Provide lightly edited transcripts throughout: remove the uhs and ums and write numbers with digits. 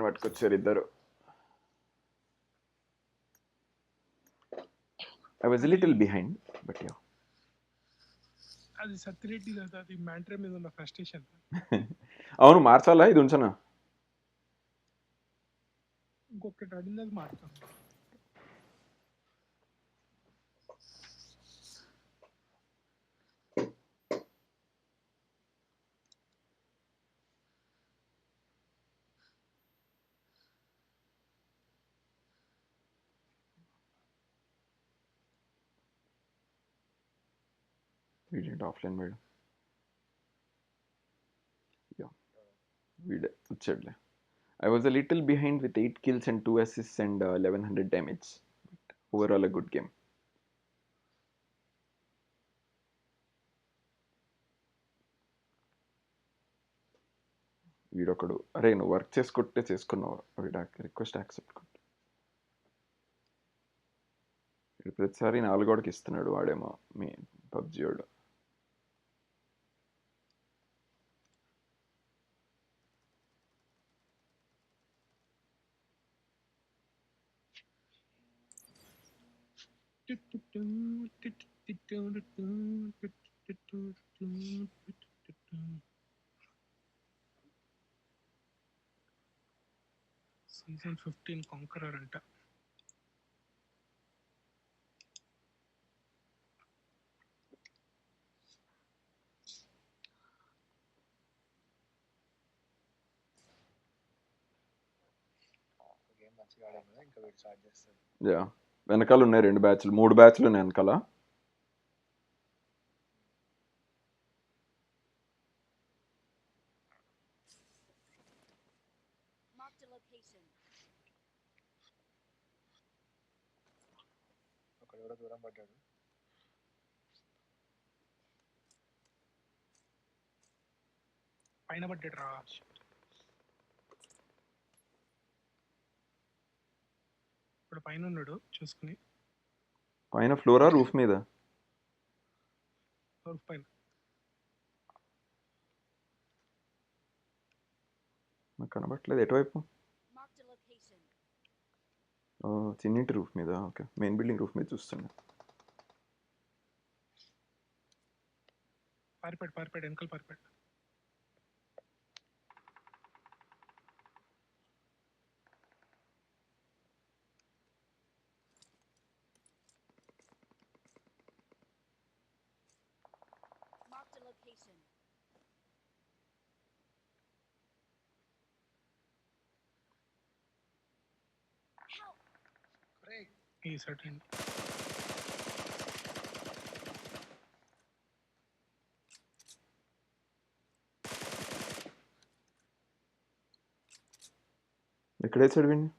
పట్టుకొచ్చారు ఇద్దరు. I was a little behind, but yeah. అది సత్యరెడ్డి కదా, అది మ్యాంట్రే మీద ఉన్న ఫ్రస్ట్రేషన్. అవును, మార్చాలా ఇది ఉంచనా? ఇంకొకటి అడిగింది, అది మార్చాం. వీడేంటి ఆఫ్లైన్ మేడం? యా, వీడే వచ్చాడులే. I was a little behind with 8 kills and 2 assists and 1100 damage. But overall a good game. వీడొకడు, అరే నువ్వు వర్క్ చేసుకుంటే చేసుకున్నావు, వీడు రిక్వెస్ట్ యాక్సెప్ట్ కొట్టు. వీడు ప్రతిసారి 4 ఇస్తున్నాడు వాడేమో, మీ పబ్జి వాడు. సీజన్ 15 కాంకరర్ అంట. యా, వెనకాల ఉన్నాయి 2 బ్యాచ్లు, 3 బ్యాచ్లు ఉన్నాయి వెనకాల. దూరం పడ్డాడు. పైన పడ్డాడు రా. ఇప్పుడు పైన ఉన్నాడు చూసుకుని. పైన ఫ్లోరా రూఫ్ మీద? పైన నాకు కనబట్టలేదు. ఎటువైపు? చిన్నింటి రూఫ్ మీద. ఓకే, మెయిన్ బిల్డింగ్ రూఫ్ మీద చూస్తున్నా. పారిపాడు వెనకాల పారిపాడు. ఈ సెట్ అండి. ఎక్కడ వేసాడు వీడిని?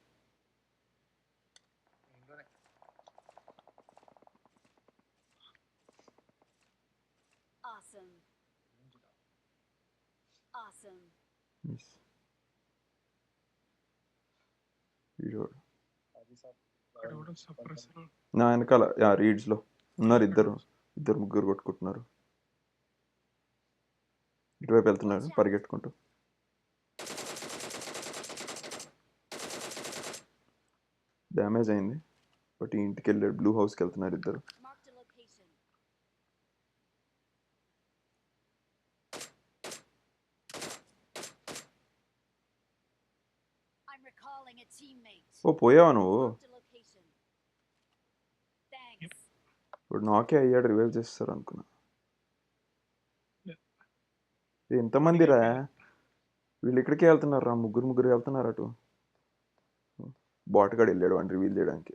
నా వెనకాల రీడ్స్ లో ఉన్నారు ఇద్దరు ముగ్గురు కొట్టుకుంటున్నారు. ఇటువైపు వెళ్తున్నారు పరిగెట్టుకుంటూ. డ్యామేజ్ అయింది, బట్ ఈ ఇంటికి వెళ్ళాడు. బ్లూ హౌస్కి వెళ్తున్నారు ఇద్దరు. ఓ పోయావా నువ్వు? ఇప్పుడు నాకే అయ్యాడు, రివైవ్ చేస్తారు అనుకున్నా. ఎంతమంది రా వీళ్ళు? ఇక్కడికే వెళ్తున్నారు రా, ముగ్గురు వెళ్తున్నారు అటు. బాట్ గాడు వెళ్ళాడు వాడిని రివీల్ చేయడానికి.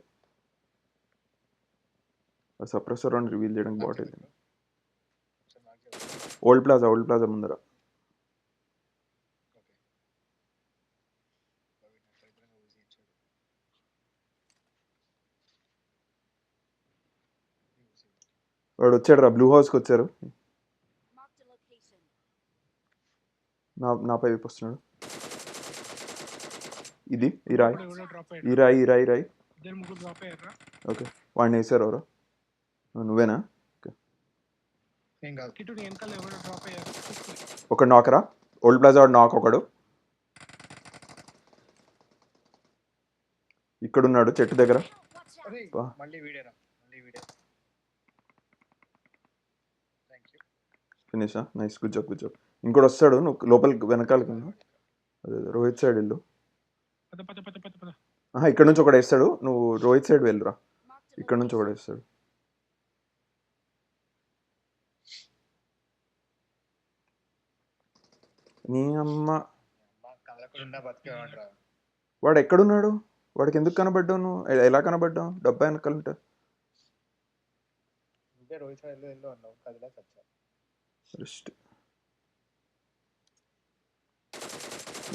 సప్రెసర్ వాడిని రివీల్ చేయడానికి బాట్ వెళ్ళింది. ఓల్డ్ ప్లాజా ముందర. వాడు వచ్చాడు రా, బ్లూ హౌస్కి వచ్చారు. నా పై వస్తున్నాడు. ఇది ఈ రాయి. ఓకే, వాడిని వేసారు ఎవరో. నువ్వేనా? ఒక నాకరా. ఓల్డ్ ప్లాజా వాడు నాక్ ఒకడు. ఇక్కడ ఉన్నాడు చెట్టు దగ్గర. అరే బా. మళ్ళీ వీడేరా మళ్ళీ వీడే థ్యాంక్ యూ ఫినిషా? Nice, good job, good job. ఇంకోటి వస్తాడు, నువ్వు లోపలికి వెనకాలకి వెళ్ళు. అదే రోహిత్ సైడ్ వెళ్ళు. పద పద పద పద పద. ఇక్కడ నుంచి ఒకడు వేస్తాడు, నువ్వు రోహిత్ సైడ్ వెళ్ళురా. ఇక్కడ నుంచి ఒకడు వేస్తాడు. నీ అమ్మ, అమ్మ కళ్ళకుండా బతికేవాడ్రా వాడు ఎక్కడున్నాడు? వాడికి ఎందుకు కనబడ్డావు నువ్వు? ఎలా కనబడ్డావు? డబ్బా వెనకాలంటే నువ్వే రోహిత్ సైడ్ వెళ్ళు అన్నావు కదిలా చచ్చా జస్ట్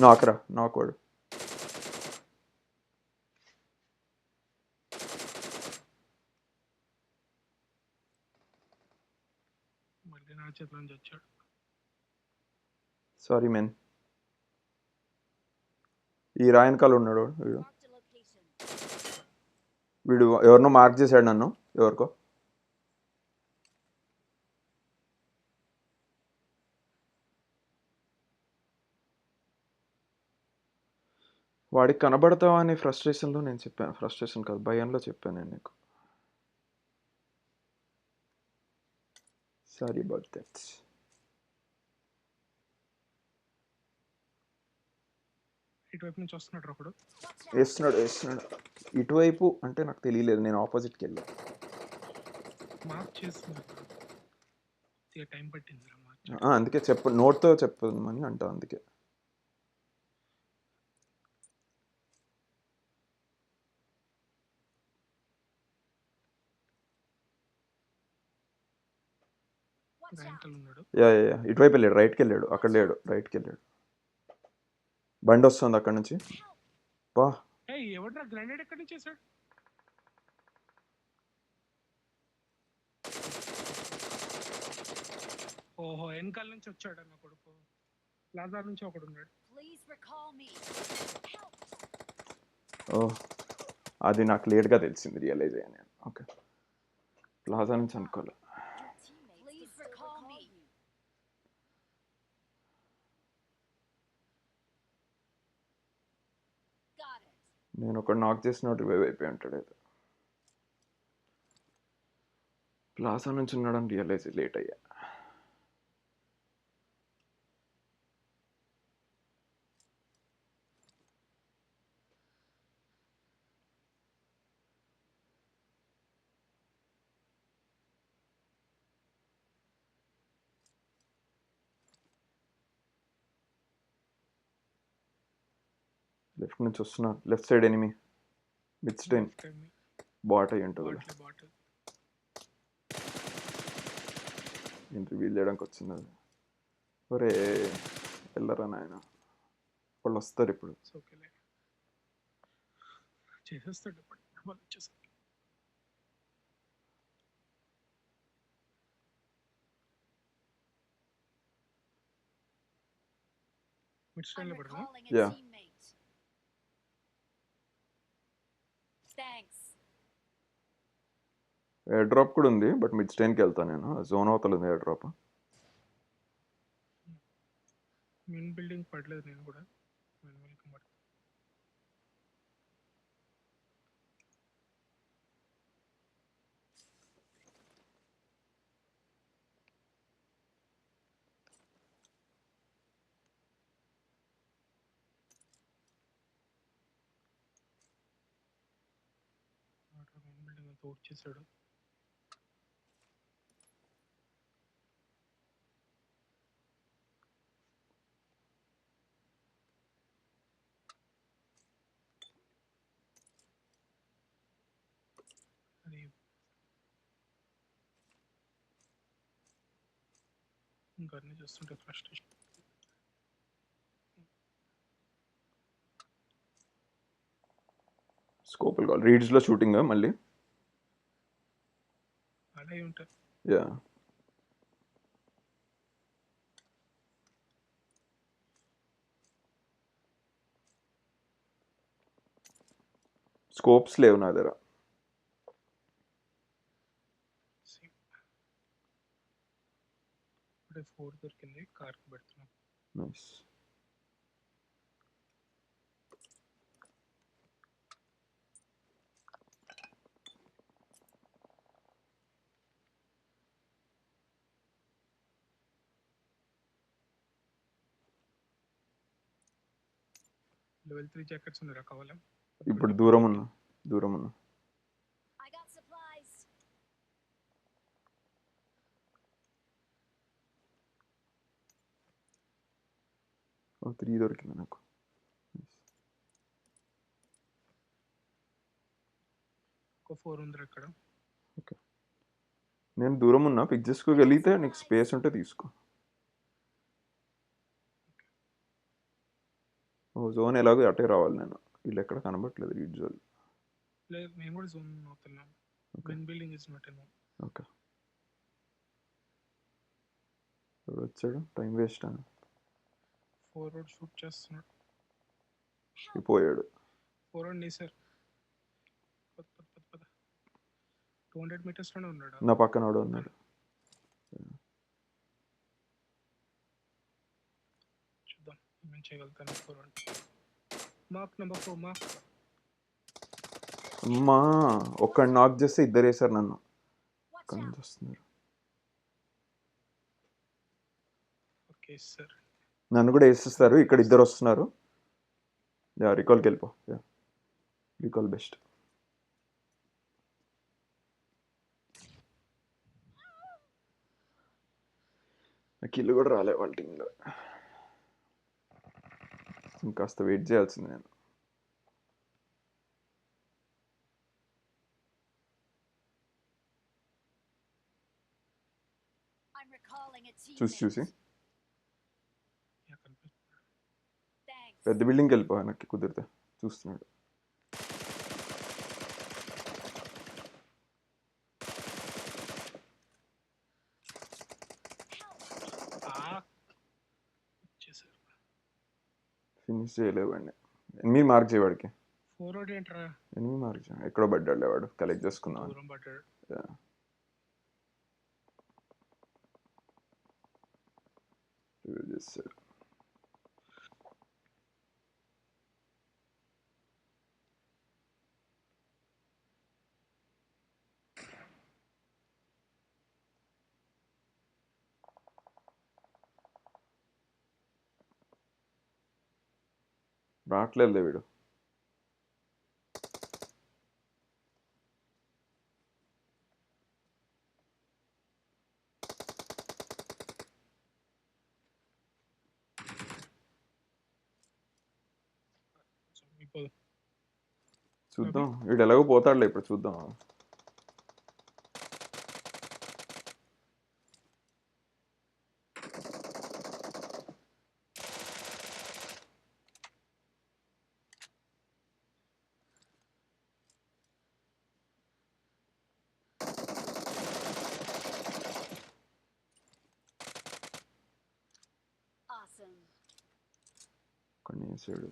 నాకురా, నాకు వాడు. మళ్ళీ నా చేతిలో నుంచి వచ్చాడు. Sorry men. ఈ రాయనకాలు ఉన్నాడు వీడు. వీడు ఎవరినో మార్క్ చేశాడు నన్ను, ఎవరికో. వాడికి కనబడతావా అని ఫ్రస్ట్రేషన్లో నేను చెప్పాను. ఫ్రస్ట్రేషన్ కాదు, భయంలో చెప్పాను నేను నీకు. Sorry about that. ఇటువైపు నుంచి వస్తున్నాడు ఒకడు. వేస్తున్నాడు. ఇటువైపు అంటే నాకు తెలియలేదు, నేను ఆపోజిట్కి వెళ్ళాను. మార్క్ చేస్తున్నాడు. టైం పట్టింది మార్క్. అందుకే నోట్తో చెప్పమని అంటా, అందుకే. యా ఇటువైపు వెళ్ళాడు, రైట్కి వెళ్ళాడు. అక్కడ లేడు, రైట్కి వెళ్ళాడు. బండి వస్తుంది అక్కడ నుంచి. బా, ఎవడ్రా గ్రానైడ్ ఎక్కడి నుంచి చేశాడు? ఓహో, వెనకాల నుంచి వచ్చాడు అన్న కొడుకు. ప్లాజా నుంచి ఒకడు ఉన్నాడు. ఓ, అది నాకు లేట్గా తెలిసింది, రియలైజ్ అయ్యాను నేను. ఓకే, ప్లాజా నుంచి అనుకోలే. నేను ఒకటి నాక్ చేసినట్టు రివైవ్ అయిపోయి ఉంటాడు. అయితే ప్లాజా నుంచి ఉన్నాడని రియలైజ్ లేట్ అయ్యా. లెఫ్ట్ నుంచి వస్తున్నారు, లెఫ్ట్ సైడ్ ఎనిమి. మిడ్ స్టైన్ బాట్ అయ్యి ఉంటుంది కదా. నేను రివీల్ చేయడానికి వచ్చింది అది. ఒరే వెళ్ళరా నాయన, వాళ్ళు వస్తారు ఇప్పుడు. చేసేస్తాడు ఇప్పుడు. మిడ్ స్టైన్ లో పడదా? యా, ఎయిర్ డ్రాప్ కూడా ఉంది, బట్ మిడ్ స్టైన్కి వెళ్తాను నేను. జోన్ అవతల ఉంది ఎయిర్ డ్రాప్. మెయిన్ బిల్డింగ్ పడలేదు, నేను కూడా వెల్కమ్ పడతా. మెయిన్ బిల్డింగ్ అంతా వచ్చేసాడు. ఇంకా అన్ని చూస్తుంటే ఫ్రస్ట్రేషన్. స్కోపులు కావాలి. రీడ్స్లో షూటింగ్ మళ్ళీ. అలాగే ఉంటుంది. యా, స్కోప్స్ లేవు నా దగ్గర. ఇప్పుడే 4 దొరికింది, కార్కి పెడుతున్నాం. లెవెల్ 3 జాకెట్స్ ఉన్నారా కావాలా? ఇప్పుడు దూరం ఉన్నా I got supplies. ఓ 3 దొరికింది నాకు. ఒక 4 ఉందిరా ఇక్కడ. నేను దూరం ఉన్నా, పిక్ చేసుకోగలిగితే నీకు స్పేస్ ఉంటే తీసుకో. ఓ జోన్ ఎలాగో అటే రావాలి నేను. వీళ్ళు ఎక్కడ కనబట్టలేదు రీడ్ జోన్. లేదు మేము కూడా జోన్ అవుతున్నాం. Main building is not enough. Okay, వచ్చాడు, టైం వేస్ట్ అని ఫోర్వర్డ్ షూట్ చేస్తున్నాడు. పోయాడు. ఫోర్వర్డ్ నీ సార్. పద పద పద పద. 200 మీటర్స్ లోనే ఉన్నాడు. నా పక్కన వాడు ఉన్నాడు. చూద్దాం ఏమేం చేయగలుగుతాను. Forward mark number 4 mark. అమ్మా, ఒక్కడు నాక్ చేస్తే ఇద్దరు వేసారు నన్ను. Watch అక్కడి out. నుంచి వస్తున్నారు. Okay sir. నన్ను కూడా వేసేస్తారు. ఇక్కడ ఇద్దరు వస్తున్నారు. యా, రికాల్కి వెళ్ళిపో. Yeah, recall best. నాకు ఇల్లు కూడా రాలే వాళ్ళ టీంలో. ఇంకాస్త వెయిట్ చేయాల్సింది నేను. I'm recalling a teammate. చూసి యా కనిపిస్తుంది. Thanks. పెద్ద బిల్డింగ్కి వెళ్ళిపో, నాకు కుదిరితే. చూస్తున్నాడు. వచ్చేసారు. ఫినిష్ చేయలేవండి. ఎనిమిది మార్క్ చేయవాడికి. ఫోర్వర్డ్ ఏంట్రా? 8 మార్క్ చేయ. ఎక్కడో పడ్డాడు వాడు. కలెక్ట్ చేసుకుందాం. దూరం పడ్డాడు. చేస్తాడు. రావట్లేదు వీడు. ఇప్పుడు చూద్దాం, వీడు ఎలాగో పోతాడులే ఇప్పుడు. చూద్దాం. Awesome. కొన్ని వేసాడు.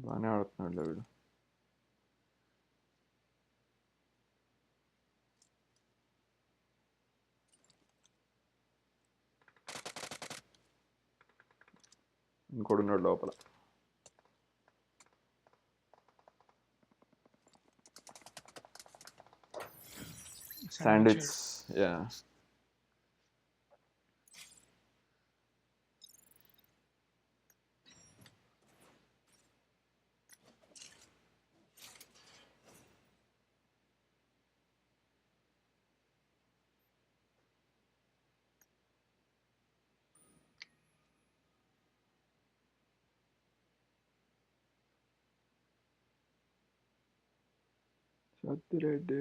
బాగానే ఆడుతున్నాడు వీడు. ఇంకోడున్నాడు లోపల. శాండ్విచ్. యా, సత్తిరెడ్డి.